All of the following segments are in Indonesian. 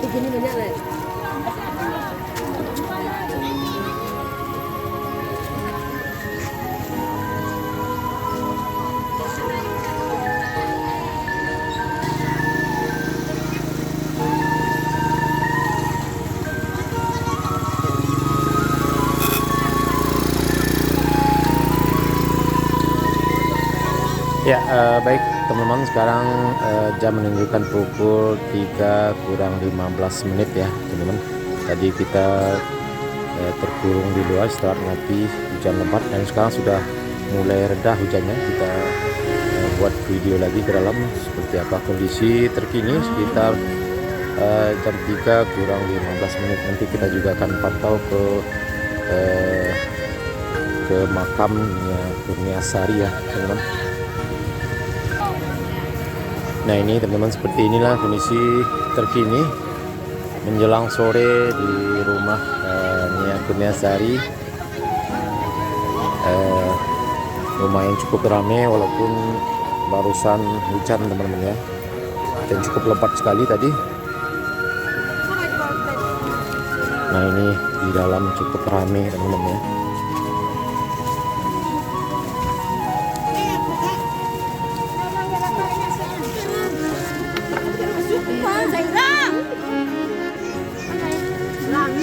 Begini banyak lah. Ya, baik teman-teman, sekarang jam menunjukkan pukul 3 kurang 15 menit ya teman-teman. Tadi kita terkurung di luar setelah ngopi hujan lebat, dan sekarang sudah mulai reda hujannya. Kita buat video lagi ke dalam seperti apa kondisi terkini sekitar jam 3 kurang 15 menit. Nanti kita juga akan pantau ke makamnya Kurniasari ya teman-teman. Nah ini teman-teman, seperti inilah kondisi terkini menjelang sore di rumah Nia Kurniasari. Lumayan cukup ramai walaupun barusan hujan teman-teman ya, dan cukup lebat sekali tadi. Nah ini di dalam cukup ramai teman-teman ya.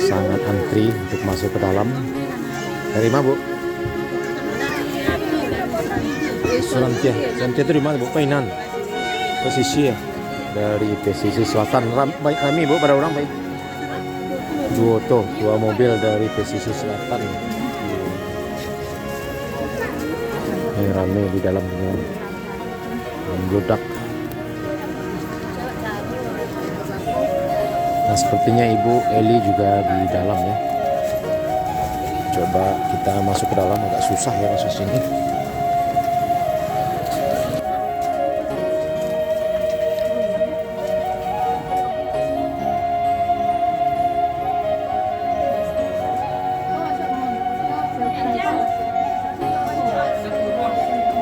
Sangat antri untuk masuk ke dalam. Dari mana Bu? Selantia itu di mana Bu? Painan. Pesisir ya? Dari pesisir selatan. Baik kami Bu, pada orang baik. Dua mobil dari pesisir selatan. Ini rame di dalam membludak. Nah sepertinya Ibu Eli juga di dalam ya. Coba kita masuk ke dalam, agak susah ya masuk sini.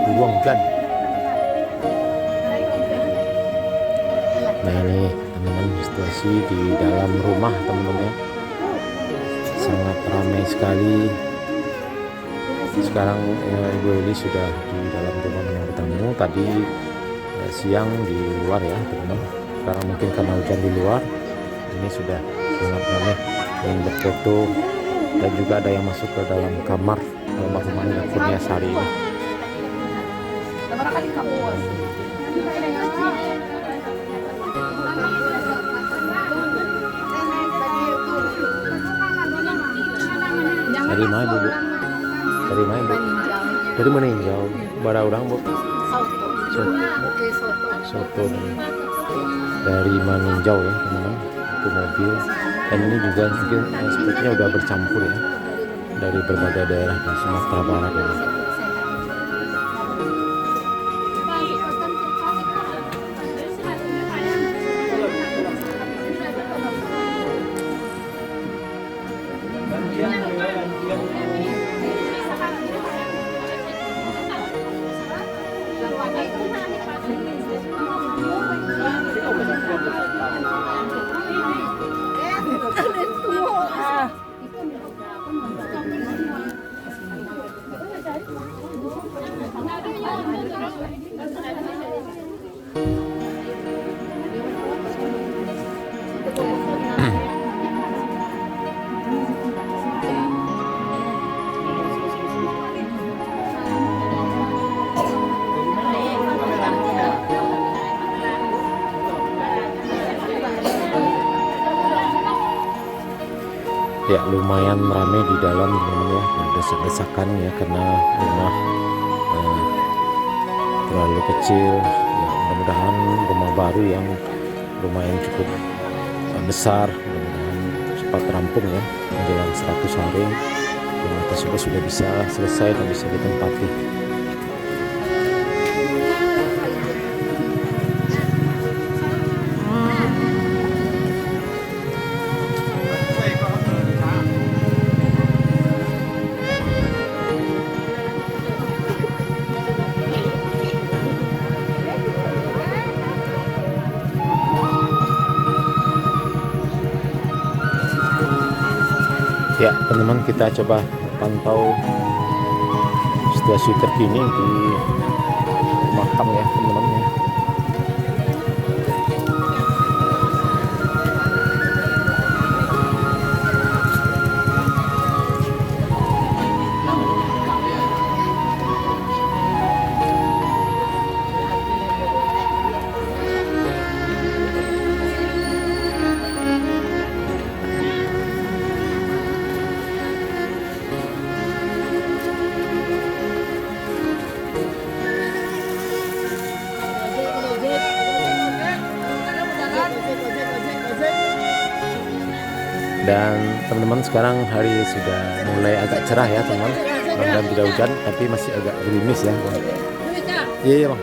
Ruang hujan. Nah ini teman-teman, situasi di dalam rumah teman-teman ya, sangat ramai sekali. Sekarang Ibu Eli sudah di dalam rumah menyambut tamu. Tadi siang di luar ya teman-teman. Sekarang mungkin karena hujan di luar, ini sudah sangat ramai yang berfoto, dan juga ada yang masuk ke dalam kamar rumahnya Kurniasari ini. Dari mana Bu? Dari mana Bu? Dari meninjau. Bara orang Bu? Soto. Dari meninjau ya teman-teman. Itu mobil. Dan ini juga mungkin sepertinya udah bercampur ya, dari berbagai daerah di Sumatera Barat ini. Ya lumayan ramai di dalam teman-teman ya, desak-desakan ya, karena rumah terlalu kecil ya. Mudah-mudahan rumah baru yang lumayan cukup besar mudah-mudahan cepat rampung ya, menjelang 100 hari rumah tersebut sudah bisa selesai dan bisa ditempati. Ya teman-teman, kita coba pantau situasi terkini di makam ya teman-teman ya. Dan teman-teman, sekarang hari sudah mulai agak cerah ya teman-teman, mudah-mudahan tidak hujan, tapi masih agak gerimis ya Bang. Iya iya Bang.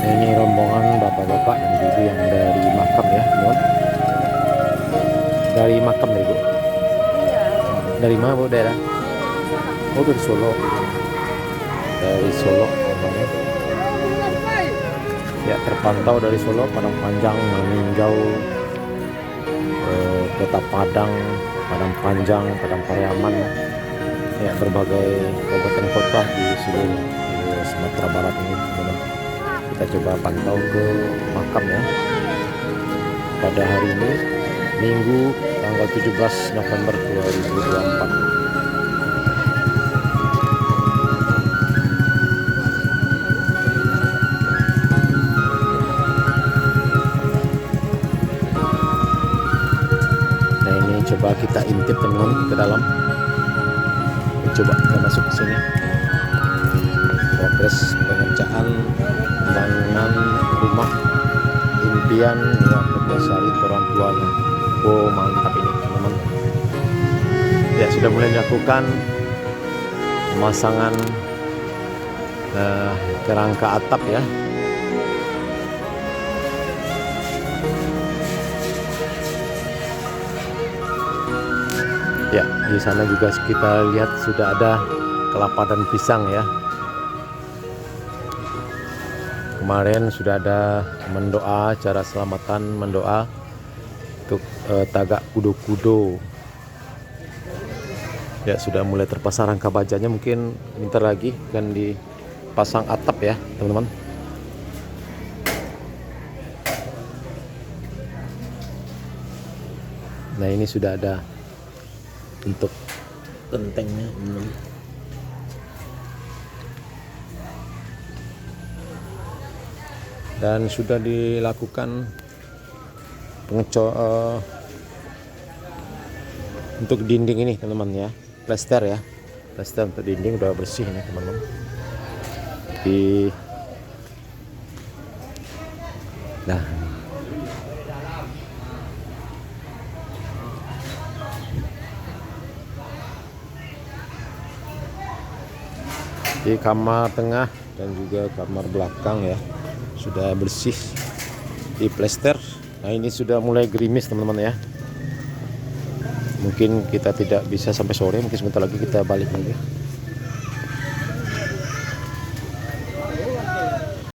Ini rombongan bapak-bapak dan ibu yang dari makam ya teman. Dari makam dari Bu. Dari mana Bu daerah? Oh dari Solo. Dari Solo rombongannya. Ya terpantau dari Solo, Padang Panjang meninjau Kota Padang, Padang Panjang, Padang Pariaman, ya berbagai kabupaten kota di seluruh Sumatera Barat ini teman-teman. Kita coba pantau ke makam ya pada hari ini, Minggu tanggal 17 November 2024. Nah ini coba kita intip teman-teman ke dalam, coba kita masuk ke sini. Progres pengerjaan pembangunan rumah impian ya berdasari orang tuanya. Oh mantap ini teman-teman. Ya sudah mulai dilakukan pemasangan kerangka atap ya. Ya di sana juga kita lihat sudah ada kelapa dan pisang ya. Kemarin sudah ada mendoa, cara selamatan mendoa untuk tagak kudo-kudo. Ya sudah mulai terpasang rangka bajanya, mungkin bentar lagi akan dipasang atap ya teman-teman. Nah ini sudah ada untuk gentengnya teman-teman. Dan sudah dilakukan untuk dinding ini teman-teman ya, plester ya, plester untuk dinding udah bersih ini teman-teman. Nah di kamar tengah dan juga kamar belakang ya sudah bersih di plester. Nah ini sudah mulai gerimis teman-teman ya. Mungkin kita tidak bisa sampai sore, mungkin sebentar lagi kita balik lagi.